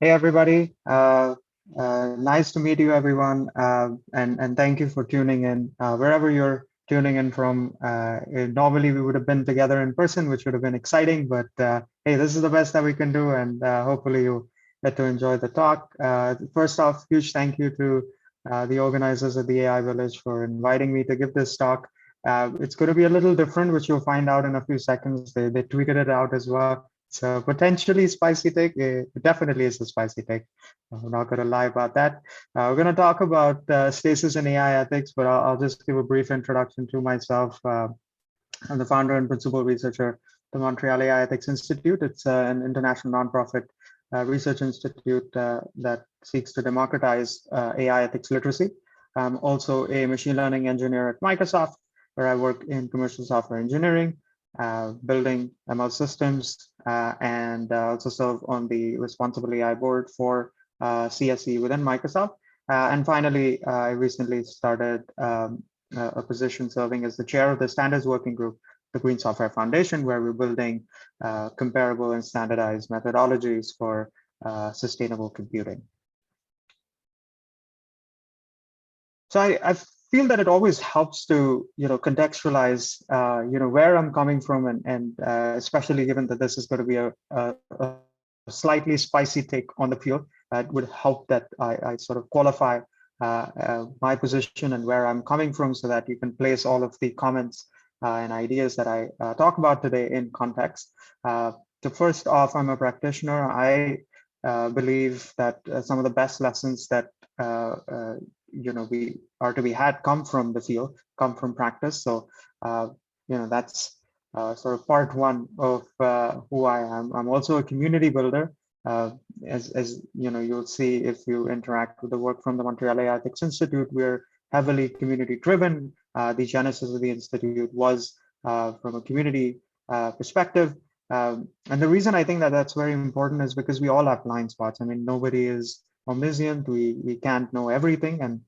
Hey, everybody. Nice to meet you, everyone. And thank you for tuning in. Wherever you're tuning in from, normally we would have been together in person, which would have been exciting. But hey, this is the best that we can do. And hopefully you get to enjoy the talk. First off, huge thank you to the organizers of the AI Village for inviting me to give this talk. It's going to be a little different, which you'll find out in a few seconds. They tweeted it out as well. So potentially spicy take. It definitely is a spicy take. I'm not going to lie about that. We're going to talk about stasis and AI ethics, but I'll just give a brief introduction to myself. I'm the founder and principal researcher at the Montreal AI Ethics Institute. It's an international nonprofit research institute that seeks to democratize AI ethics literacy. I'm also a machine learning engineer at Microsoft, where I work in commercial software engineering, building ML systems, and also serve on the responsible AI board for CSE within Microsoft. And finally, I recently started a position serving as the chair of the standards working group, the Green Software Foundation, where we're building comparable and standardized methodologies for sustainable computing. So I feel that it always helps to contextualize where I'm coming from, and especially given that this is going to be a slightly spicy take on the field. It would help that I sort of qualify my position and where I'm coming from, so that you can place all of the comments and ideas that I talk about today in context. So first off, I'm a practitioner. I believe that some of the best lessons that we are to be had come from the field, come from practice. So that's sort of part one of who I am. I'm also a community builder. As you'll see if you interact with the work from the Montreal AI Ethics Institute, we're heavily community driven. The genesis of the institute was from a community perspective. And the reason I think that that's very important is because we all have blind spots. I mean, nobody is omniscient. We can't know everything, and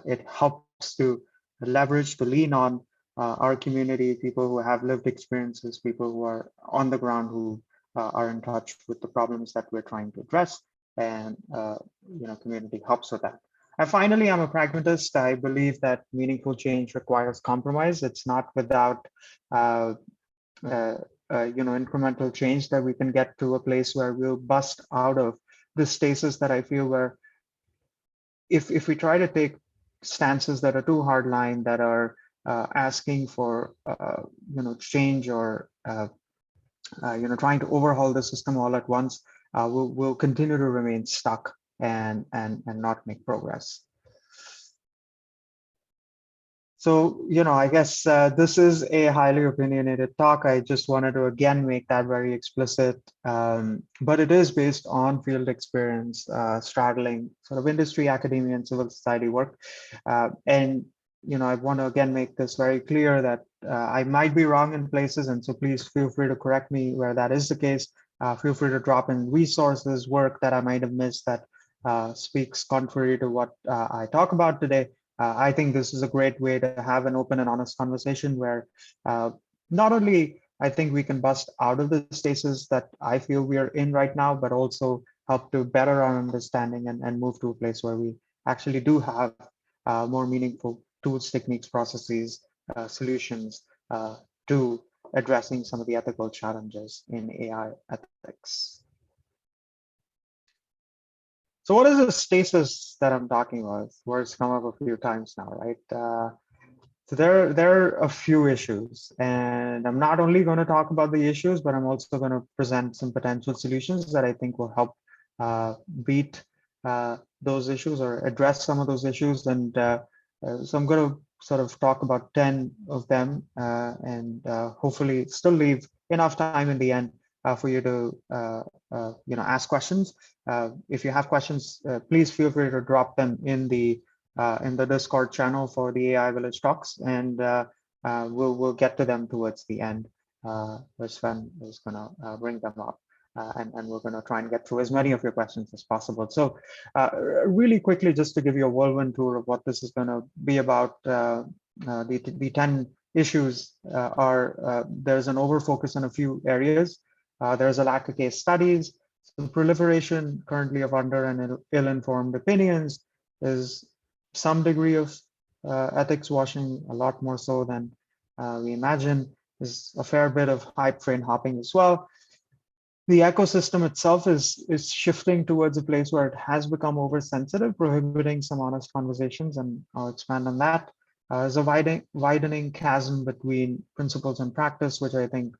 it helps to leverage, to lean on our community, people who have lived experiences, people who are on the ground, who are in touch with the problems that we're trying to address, and community helps with that. And finally, I'm a pragmatist. I believe that meaningful change requires compromise. It's not without incremental change that we can get to a place where we'll bust out of the stasis that I feel where if we try to take stances that are too hardline, that are asking for change, or trying to overhaul the system all at once, we'll continue to remain stuck and not make progress. So, I guess this is a highly opinionated talk. I just wanted to, again, make that very explicit. But it is based on field experience, straddling sort of industry, academia, and civil society work. And, I want to, again, make this very clear that I might be wrong in places. And so please feel free to correct me where that is the case. Feel free to drop in resources, work that I might have missed that speaks contrary to what I talk about today. I think this is a great way to have an open and honest conversation where not only I think we can bust out of the stasis that I feel we are in right now, but also help to better our understanding and move to a place where we actually do have more meaningful tools, techniques, processes, solutions to addressing some of the ethical challenges in AI ethics. So what is the stasis that I'm talking about? Words come up a few times now, right? So there are a few issues, and I'm not only going to talk about the issues, but I'm also going to present some potential solutions that I think will help beat those issues or address some of those issues. And so I'm going to sort of talk about 10 of them and hopefully still leave enough time in the end for you to ask questions. If you have questions, please feel free to drop them in the Discord channel for the AI Village talks, and we'll get to them towards the end. Where Sven is going to bring them up, and we're going to try and get through as many of your questions as possible. So really quickly, just to give you a whirlwind tour of what this is going to be about, the 10 issues are there's an overfocus on a few areas. There's a lack of case studies. So proliferation currently of under and ill-informed opinions is some degree of ethics washing, a lot more so than we imagine. There's a fair bit of hype train hopping as well. The ecosystem itself is shifting towards a place where it has become oversensitive, prohibiting some honest conversations, and I'll expand on that. There's a widening chasm between principles and practice, which I think,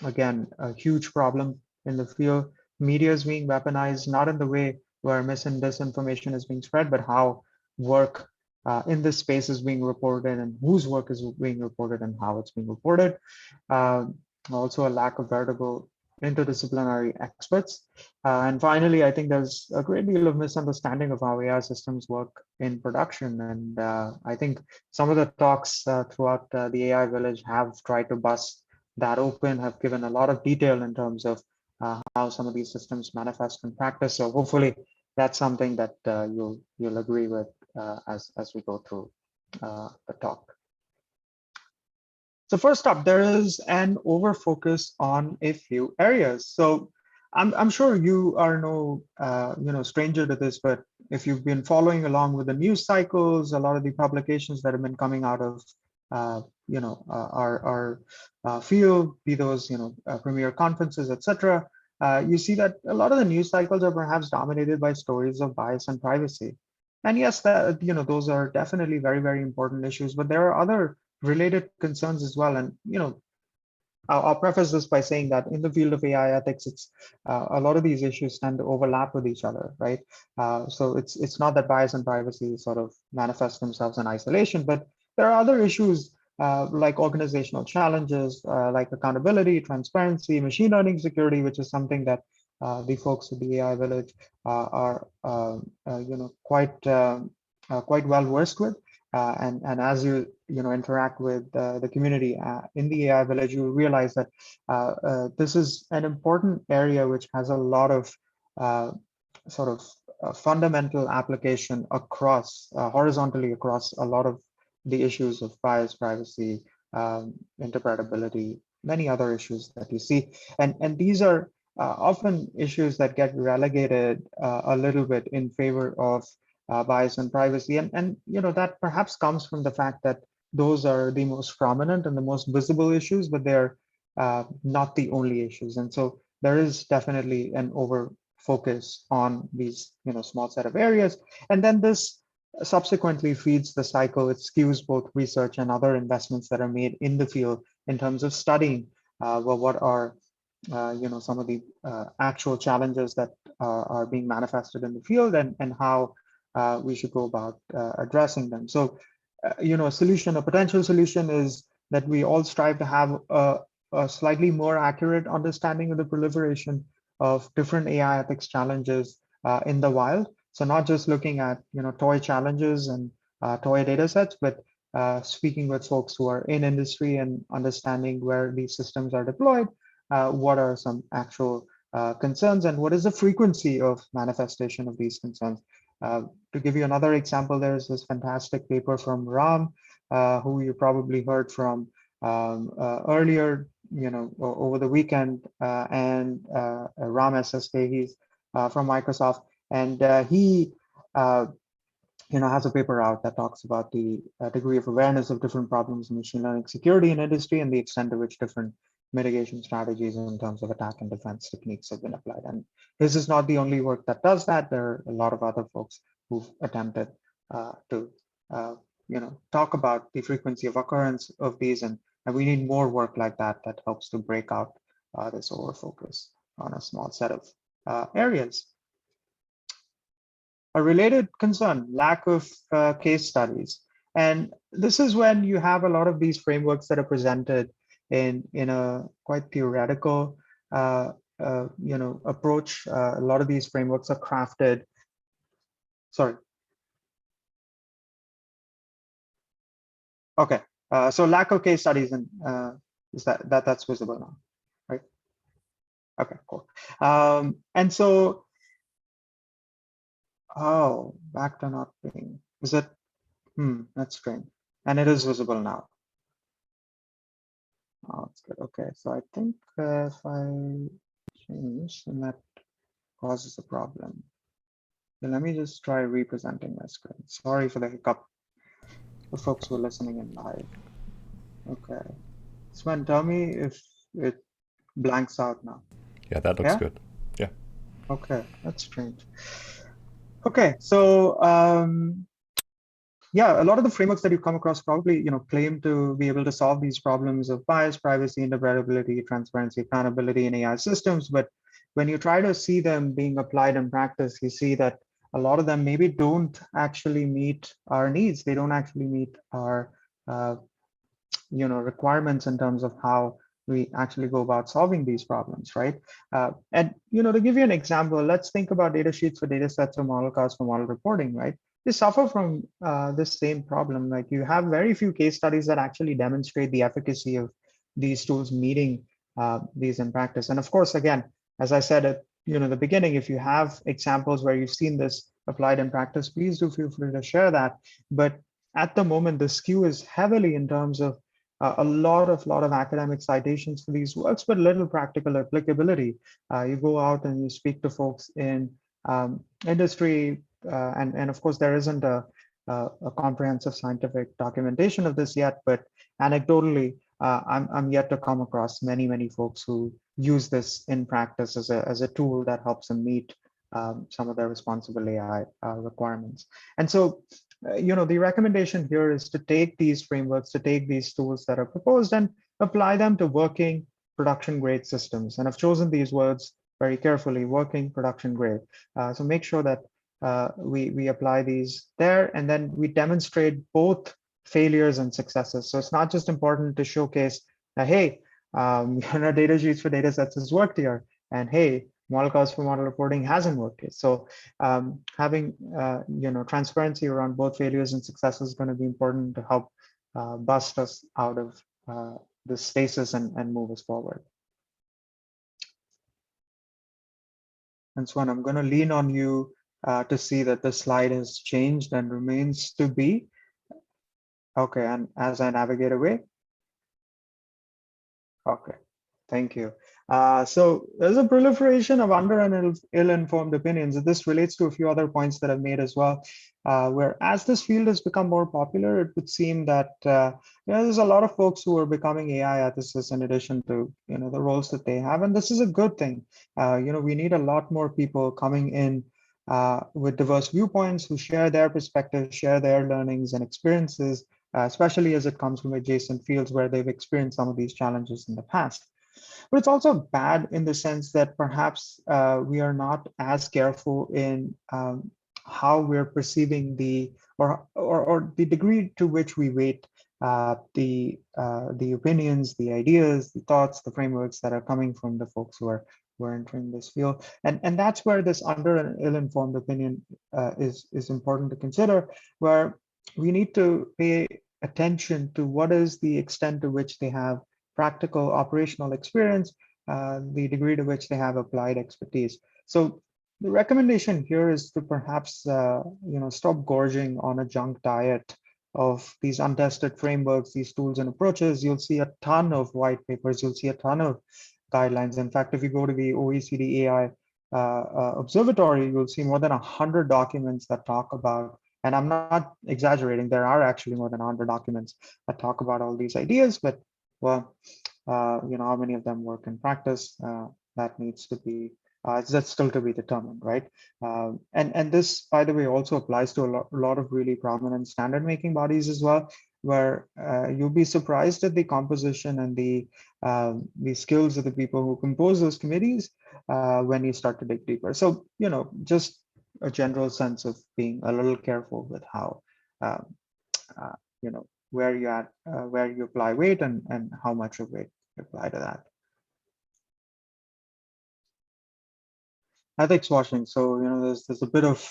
again, a huge problem in the field. Media is being weaponized, not in the way where mis and disinformation is being spread, but how work in this space is being reported and whose work is being reported and how it's being reported. Uh, Also, a lack of veritable interdisciplinary experts. And finally, I think there's a great deal of misunderstanding of how AI systems work in production. And I think some of the talks throughout the AI village have tried to bust that open, have given a lot of detail in terms of how some of these systems manifest in practice. So hopefully that's something that you'll agree with as we go through the talk. So first up, there is an overfocus on a few areas. So I'm sure you are no stranger to this, but if you've been following along with the news cycles, a lot of the publications that have been coming out of our field, be those premier conferences, etc., you see that a lot of the news cycles are perhaps dominated by stories of bias and privacy. And yes, that those are definitely very, very important issues, but there are other related concerns as well. And I'll preface this by saying that in the field of AI ethics, it's a lot of these issues tend to overlap with each other, right? So it's not that bias and privacy sort of manifest themselves in isolation, but there are other issues like organizational challenges, like accountability, transparency, machine learning security, which is something that the folks at the AI Village are quite well versed with. And as you interact with the community in the AI Village, you realize that this is an important area which has a lot of sort of fundamental application across horizontally across a lot of the issues of bias, privacy, interpretability, many other issues that you see, and these are often issues that get relegated a little bit in favor of bias and privacy. And that perhaps comes from the fact that those are the most prominent and the most visible issues, but they're not the only issues. And so there is definitely an over focus on these small set of areas. And then this subsequently feeds the cycle. It skews both research and other investments that are made in the field in terms of studying what are some of the actual challenges that are being manifested in the field and how we should go about addressing them. So, a potential solution is that we all strive to have a slightly more accurate understanding of the proliferation of different AI ethics challenges in the wild. So not just looking at toy challenges and toy data sets, but speaking with folks who are in industry and understanding where these systems are deployed, what are some actual concerns and what is the frequency of manifestation of these concerns. To give you another example, there's this fantastic paper from Ram, who you probably heard from earlier, over the weekend, and Ram SSK, he's from Microsoft, and he has a paper out that talks about the degree of awareness of different problems in machine learning security in industry and the extent to which different mitigation strategies in terms of attack and defense techniques have been applied. And this is not the only work that does that. There are a lot of other folks who've attempted to talk about the frequency of occurrence of these, and we need more work like that that helps to break out this overfocus on a small set of areas. A related concern, lack of case studies. And this is when you have a lot of these frameworks that are presented in a quite theoretical approach. A lot of these frameworks are crafted. Sorry. Okay. So lack of case studies, and is that's visible now, right? Okay, cool. And so, oh, back to not being. Is it? That's strange. And it is visible now. Oh, that's good. Okay, so I think if I change, then that causes a problem. Then let me just try representing my screen. Sorry for the hiccup for folks who are listening in live. Okay. Sven, tell me if it blanks out now. Yeah, that looks Yeah? good. Yeah. Okay, that's strange. Okay, so yeah, a lot of the frameworks that you come across probably, claim to be able to solve these problems of bias, privacy, interoperability, transparency, accountability in AI systems. But when you try to see them being applied in practice, you see that a lot of them maybe don't actually meet our needs. They don't actually meet our uh, requirements in terms of how we actually go about solving these problems, right? And to give you an example, let's think about data sheets for data sets or model cards for model reporting, right? They suffer from this same problem. Like, you have very few case studies that actually demonstrate the efficacy of these tools meeting these in practice. And of course, again, as I said at the beginning, if you have examples where you've seen this applied in practice, please do feel free to share that. But at the moment, the skew is heavily in terms of a lot of academic citations for these works, but little practical applicability. You go out and you speak to folks in industry, and of course there isn't a comprehensive scientific documentation of this yet, but anecdotally, I'm yet to come across many folks who use this in practice as a tool that helps them meet some of their responsible AI requirements. And so the recommendation here is to take these frameworks, to take these tools that are proposed and apply them to working production grade systems. And I've chosen these words very carefully: working production grade. So make sure that we apply these there, and then we demonstrate both failures and successes. So it's not just important to showcase that, hey, data sheets for data sets has worked here, and hey, model cost for model reporting hasn't worked yet. So having transparency around both failures and successes is going to be important to help bust us out of the stasis and move us forward. And so I'm going to lean on you to see that the slide has changed and remains to be. Okay, and as I navigate away. Okay. Thank you. So there's a proliferation of under and ill-informed opinions. And this relates to a few other points that I've made as well, where as this field has become more popular, it would seem that there's a lot of folks who are becoming AI ethicists in addition to the roles that they have. And this is a good thing. We need a lot more people coming in with diverse viewpoints who share their perspectives, share their learnings and experiences, especially as it comes from adjacent fields where they've experienced some of these challenges in the past. But it's also bad in the sense that perhaps we are not as careful in how we're perceiving or the degree to which we weight the opinions, the ideas, the thoughts, the frameworks that are coming from the folks who are entering this field. And that's where this under and ill-informed opinion is important to consider, where we need to pay attention to what is the extent to which they have practical operational experience, the degree to which they have applied expertise. So the recommendation here is to perhaps stop gorging on a junk diet of these untested frameworks, these tools and approaches. You'll see a ton of white papers, you'll see a ton of guidelines. In fact, if you go to the OECD AI Observatory, you'll see more than 100 documents that talk about, and I'm not exaggerating, there are actually more than 100 documents that talk about all these ideas, but well, how many of them work in practice? That needs to be, that's still to be determined, right? And this, by the way, also applies to a lot of really prominent standard making bodies as well, where you'll be surprised at the composition and the skills of the people who compose those committees when you start to dig deeper. So, just a general sense of being a little careful with how, where you at, where you apply weight and how much of weight you apply to that. Ethics washing. So, there's a bit of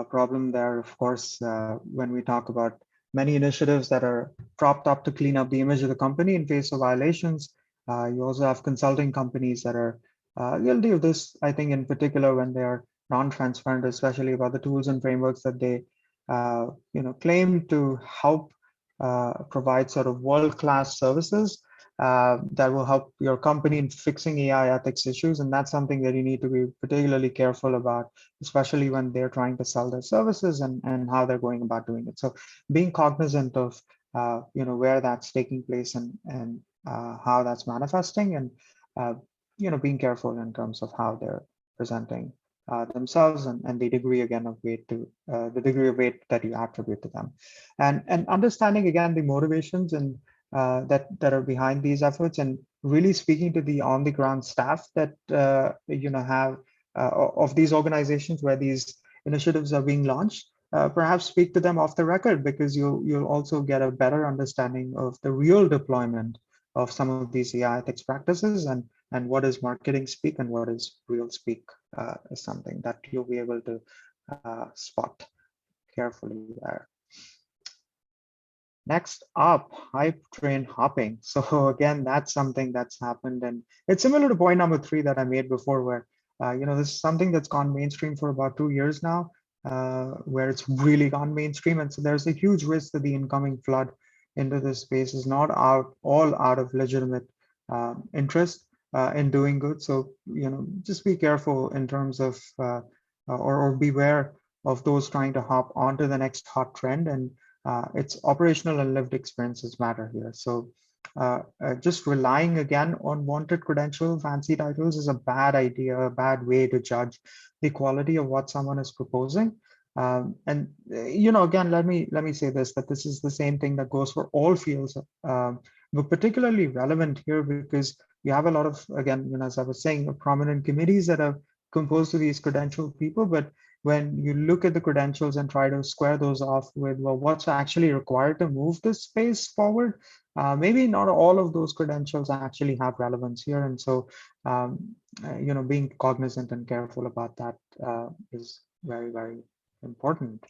problem there, of course, when we talk about many initiatives that are propped up to clean up the image of the company in face of violations. You also have consulting companies that are guilty of this, I think, in particular when they are non-transparent, especially about the tools and frameworks that they claim to help provide sort of world-class services. that will help your company in fixing AI ethics issues. And that's something that you need to be particularly careful about, especially when they're trying to sell their services and how they're going about doing it. So being cognizant of where that's taking place and how that's manifesting, and uh, being careful in terms of how they're presenting themselves, and the degree again of weight to the degree of weight that you attribute to them, and understanding again the motivations and that are behind these efforts, and really speaking to the on the ground staff that have of these organizations where these initiatives are being launched. Perhaps speak to them off the record, because you'll also get a better understanding of the real deployment of some of these AI ethics practices, and what is marketing speak and what is real speak, is something that you'll be able to spot carefully there. Next up, hype train hopping. So again, that's something that's happened, and it's similar to point number 3 that I made before, where this is something that's gone mainstream for about 2 years now, where it's really gone mainstream, and so there's a huge risk that the incoming flood into this space is not all out of legitimate interest in doing good. So just be careful in terms of or beware of those trying to hop onto the next hot trend, and its operational and lived experiences matter here. So just relying again on wanted credential, fancy titles is a bad idea, a bad way to judge the quality of what someone is proposing. Again, let me say this, that this is the same thing that goes for all fields, but particularly relevant here because you have a lot of, again, as I was saying, prominent committees that are composed of these credentialed people, but when you look at the credentials and try to square those off with, well, what's actually required to move this space forward, maybe not all of those credentials actually have relevance here. And so, being cognizant and careful about that is very, very important.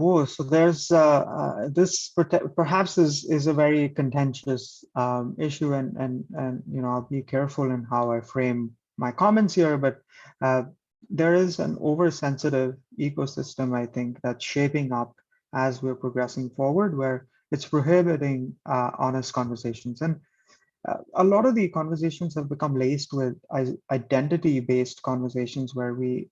Oh, so there's this perhaps is a very contentious issue, and I'll be careful in how I frame my comments here, but there is an oversensitive ecosystem, I think, that's shaping up as we're progressing forward, where it's prohibiting honest conversations. And a lot of the conversations have become laced with identity-based conversations where we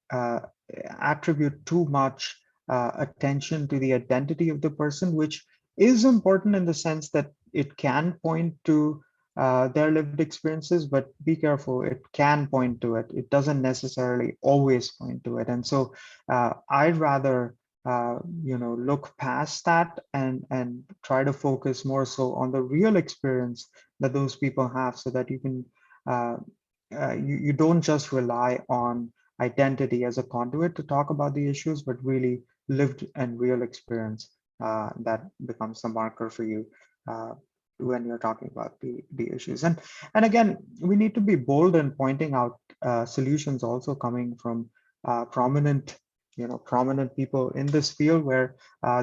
attribute too much attention to the identity of the person, which is important in the sense that it can point to their lived experiences, but be careful, it can point to it. It doesn't necessarily always point to it. And so I'd rather look past that and try to focus more so on the real experience that those people have, so that you can you don't just rely on identity as a conduit to talk about the issues, but really lived and real experience that becomes the marker for you when you're talking about the issues. And again, we need to be bold in pointing out solutions also coming from prominent people in this field where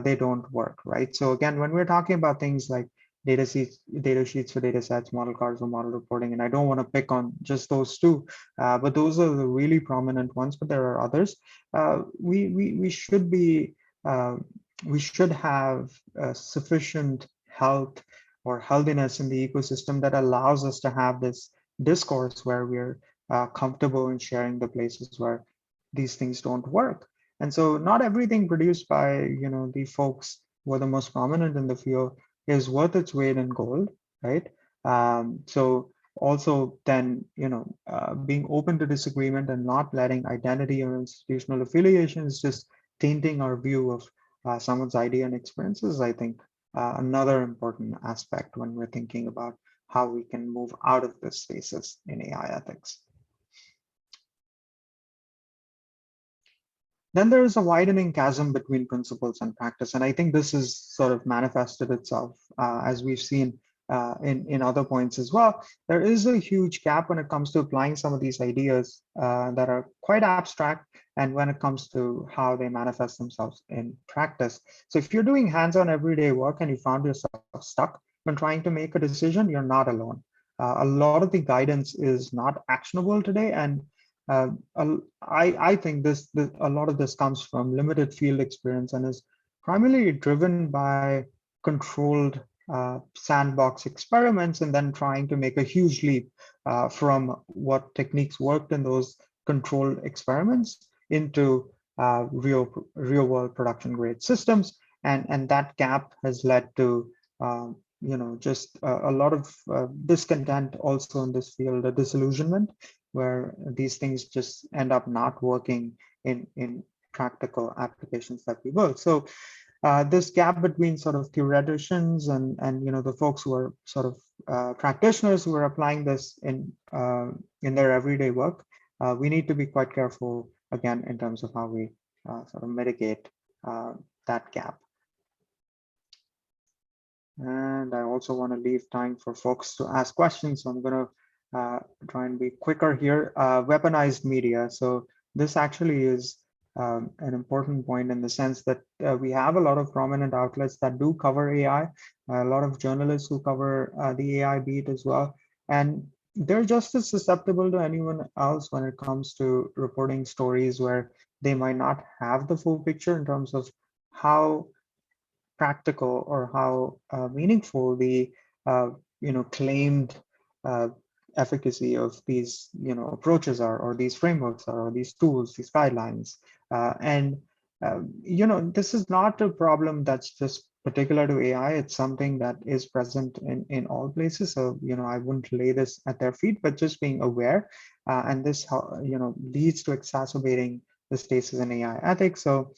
they don't work, right? So again, when we're talking about things like data sheets for data sets, model cards for model reporting, and I don't want to pick on just those two, but those are the really prominent ones, but there are others. We should be we should have sufficient health or healthiness in the ecosystem that allows us to have this discourse where we're comfortable in sharing the places where these things don't work. And so not everything produced by the folks who are the most prominent in the field is worth its weight in gold, right? So also then being open to disagreement and not letting identity or institutional affiliations just tainting our view of someone's idea and experiences, I think another important aspect when we're thinking about how we can move out of this spaces in AI ethics. Then there is a widening chasm between principles and practice. And I think this has sort of manifested itself as we've seen in other points as well. There is a huge gap when it comes to applying some of these ideas that are quite abstract, and when it comes to how they manifest themselves in practice. So if you're doing hands-on everyday work and you found yourself stuck when trying to make a decision, you're not alone. A lot of the guidance is not actionable today, and I think a lot of this comes from limited field experience and is primarily driven by controlled sandbox experiments and then trying to make a huge leap from what techniques worked in those controlled experiments into real world production grade systems. And that gap has led to just a lot of discontent also in this field, a disillusionment, where these things just end up not working in practical applications that we build. So this gap between sort of theoreticians and the folks who are sort of practitioners who are applying this in their everyday work, we need to be quite careful again in terms of how we sort of mitigate that gap. And I also want to leave time for folks to ask questions, so I'm going to try and be quicker here. Weaponized media. So this actually is an important point in the sense that we have a lot of prominent outlets that do cover AI, a lot of journalists who cover the AI beat as well. And they're just as susceptible to anyone else when it comes to reporting stories where they might not have the full picture in terms of how practical or how meaningful the claimed uh, efficacy of these approaches are, or these frameworks are, or these tools, these guidelines. And this is not a problem that's just particular to AI. It's something that is present in all places. So I wouldn't lay this at their feet, but just being aware, and this leads to exacerbating the stasis in AI ethics. So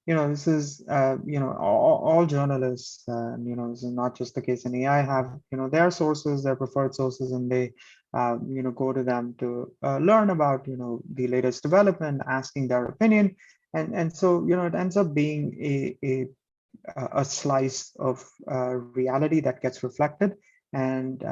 this is all journalists, this is not just the case in AI, have their sources, their preferred sources, and they go to them to learn about the latest development, asking their opinion, and so it ends up being a slice of reality that gets reflected. And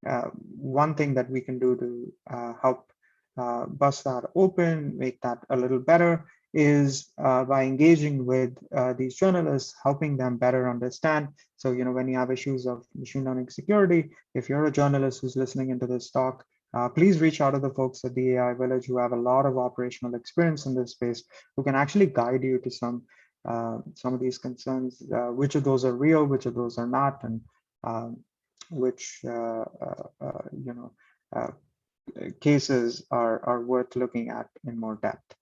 one thing that we can do to help bust that open, make that a little better, is by engaging with these journalists, helping them better understand. So, when you have issues of machine learning security, if you're a journalist who's listening into this talk, please reach out to the folks at the AI Village who have a lot of operational experience in this space, who can actually guide you to some of these concerns, which of those are real, which of those are not, and which cases are worth looking at in more depth.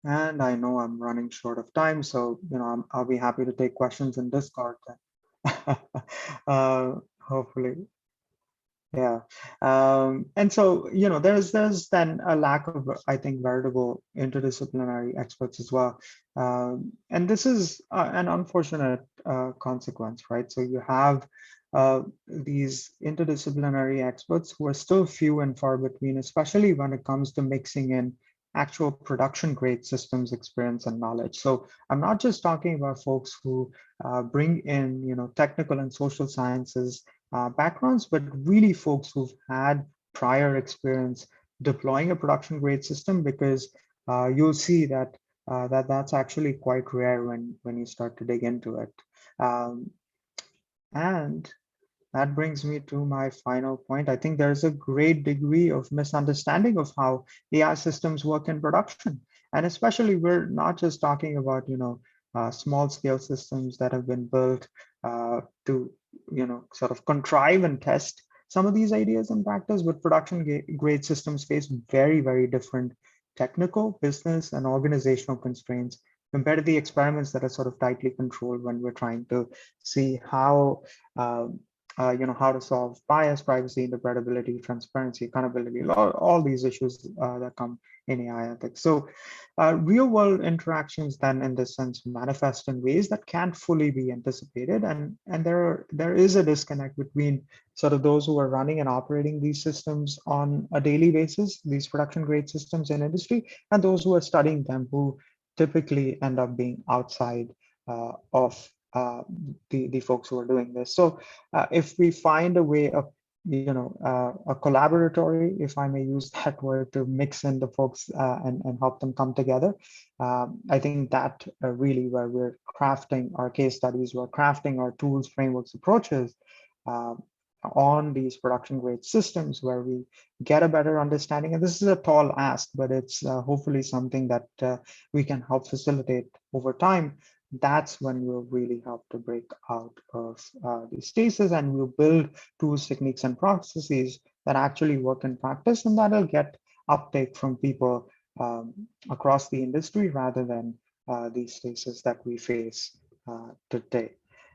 And I know I'm running short of time, so I'll be happy to take questions in Discord. Hopefully, yeah. And so there's then a lack of, I think, veritable interdisciplinary experts as well. And this is an unfortunate consequence, right? So you have these interdisciplinary experts who are still few and far between, especially when it comes to mixing in actual production grade systems experience and knowledge. So I'm not just talking about folks who bring in technical and social sciences backgrounds, but really folks who've had prior experience deploying a production grade system, because you'll see that that's actually quite rare when you start to dig into it. And that brings me to my final point. I think there's a great degree of misunderstanding of how AI systems work in production. And especially, we're not just talking about, small scale systems that have been built to, sort of contrive and test some of these ideas in practice, but production grade systems face very, very different technical, business, and organizational constraints compared to the experiments that are sort of tightly controlled when we're trying to see how how to solve bias, privacy, interpretability, transparency, accountability, all these issues that come in AI ethics. So real world interactions then in this sense manifest in ways that can't fully be anticipated. And there is a disconnect between sort of those who are running and operating these systems on a daily basis, these production grade systems in industry, and those who are studying them, who typically end up being outside of the folks who are doing this. So if we find a way of a collaboratory, if I may use that word, to mix in the folks and help them come together, I think that really where we're crafting our case studies, we're crafting our tools, frameworks, approaches on these production grade systems, where we get a better understanding. And this is a tall ask, but it's hopefully something that we can help facilitate over time. that's when we'll really help to break out of the stasis, and we'll build tools, techniques, and processes that actually work in practice, and that'll get uptake from people across the industry rather than these stasis that we face today.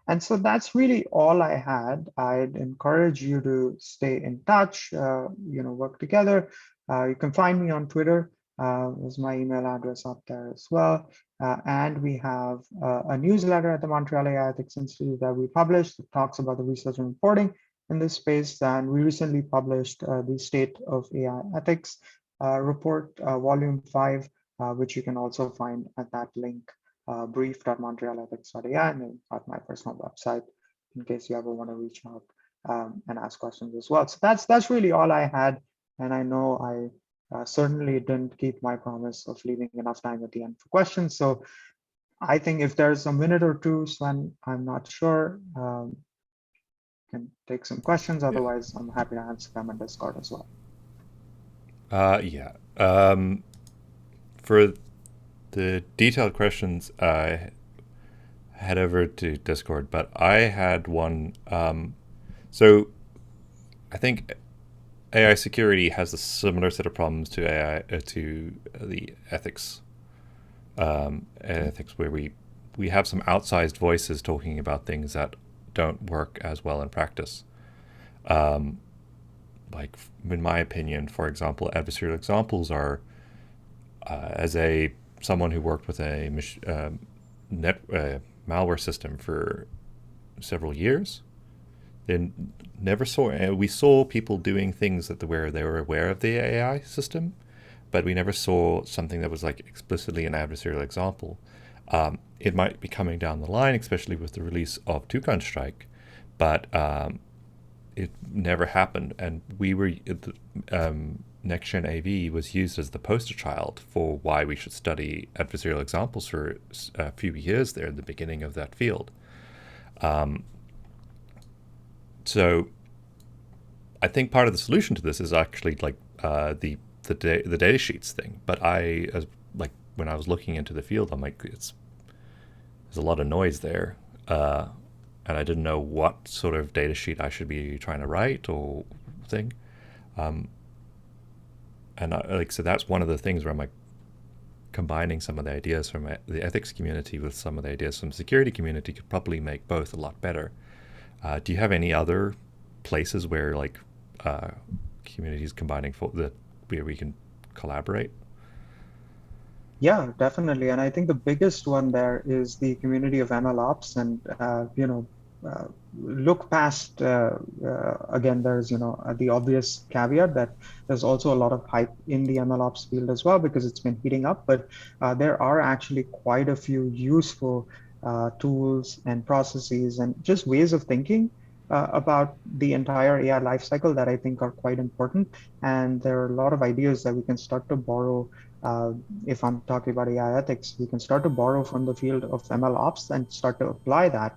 And so that's really all I had. I'd encourage you to stay in touch, work together. You can find me on Twitter. There's my email address up there as well. And we have a newsletter at the Montreal AI Ethics Institute that we publish that talks about the research and reporting in this space. And we recently published the State of AI Ethics report, volume 5, which you can also find at that link, brief.montrealethics.ai, and then at my personal website in case you ever want to reach out and ask questions as well. So that's really all I had. And I know I certainly didn't keep my promise of leaving enough time at the end for questions. So I think if there's a minute or two, Sven, I'm not sure, can take some questions. Otherwise, I'm happy to answer them in Discord as well. Yeah. For the detailed questions, head over to Discord. But I had one. So I think AI security has a similar set of problems to AI to the ethics where we have some outsized voices talking about things that don't work as well in practice. Like in my opinion, for example, adversarial examples are as a someone who worked with a malware system for several years. They never saw. We saw people doing things where they were aware of the AI system, but we never saw something that was like explicitly an adversarial example. It might be coming down the line, especially with the release of Toucan Strike, but it never happened. And we were NextGen AV was used as the poster child for why we should study adversarial examples for a few years there in the beginning of that field. So I think part of the solution to this is actually like the data sheets thing. But when I was looking into the field, I'm like, there's a lot of noise there, and I didn't know what sort of data sheet I should be trying to write or thing. So that's one of the things where I'm like combining some of the ideas from the ethics community with some of the ideas from the security community could probably make both a lot better. Do you have any other places where like communities combining where we can collaborate? Yeah, definitely. And I think the biggest one there is the community of MLOps, and look past again, there's the obvious caveat that there's also a lot of hype in the MLOps field as well because it's been heating up, but there are actually quite a few useful tools and processes and just ways of thinking about the entire AI lifecycle that I think are quite important. And there are a lot of ideas that we can start to borrow. If I'm talking about AI ethics, we can start to borrow from the field of ML ops and start to apply that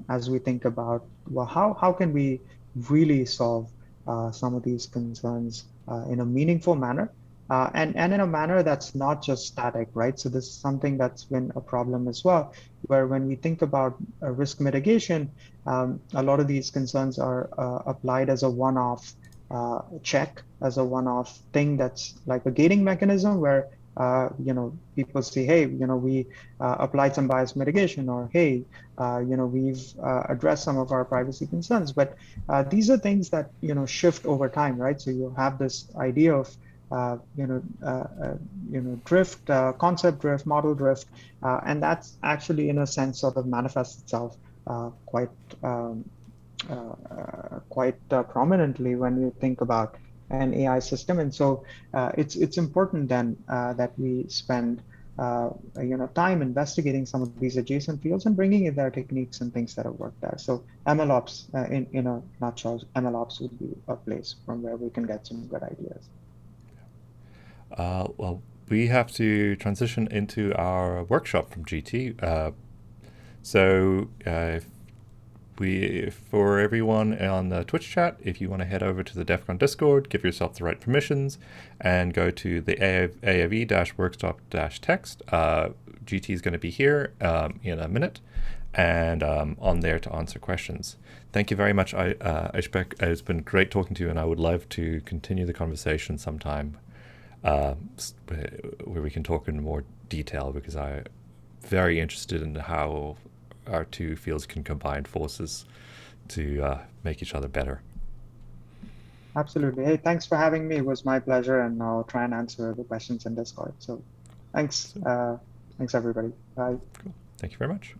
as we think about, well, how can we really solve some of these concerns in a meaningful manner, and in a manner that's not just static, right? So this is something that's been a problem as well, where when we think about risk mitigation, a lot of these concerns are applied as a one-off check, as a one-off thing that's like a gating mechanism where people say, hey, we applied some bias mitigation, or hey, we've addressed some of our privacy concerns. But these are things that shift over time, right? So you have this idea of drift, concept drift, model drift, and that's actually in a sense sort of manifests itself quite prominently when you think about an AI system. And so it's important then that we spend time investigating some of these adjacent fields and bringing in their techniques and things that have worked there. So MLOps, in a nutshell, MLOps would be a place from where we can get some good ideas. Well, we have to transition into our workshop from GT. So for everyone on the Twitch chat, if you want to head over to the DEF CON Discord, give yourself the right permissions, and go to the AIV-workshop-text, GT is going to be here in a minute and on there to answer questions. Thank you very much, Abhishek. It's been great talking to you, and I would love to continue the conversation sometime where we can talk in more detail, because I'm very interested in how our two fields can combine forces to make each other better. Absolutely. Hey, thanks for having me. It was my pleasure, and I'll try and answer the questions in Discord. So thanks. Thanks, everybody. Bye. Cool. Thank you very much.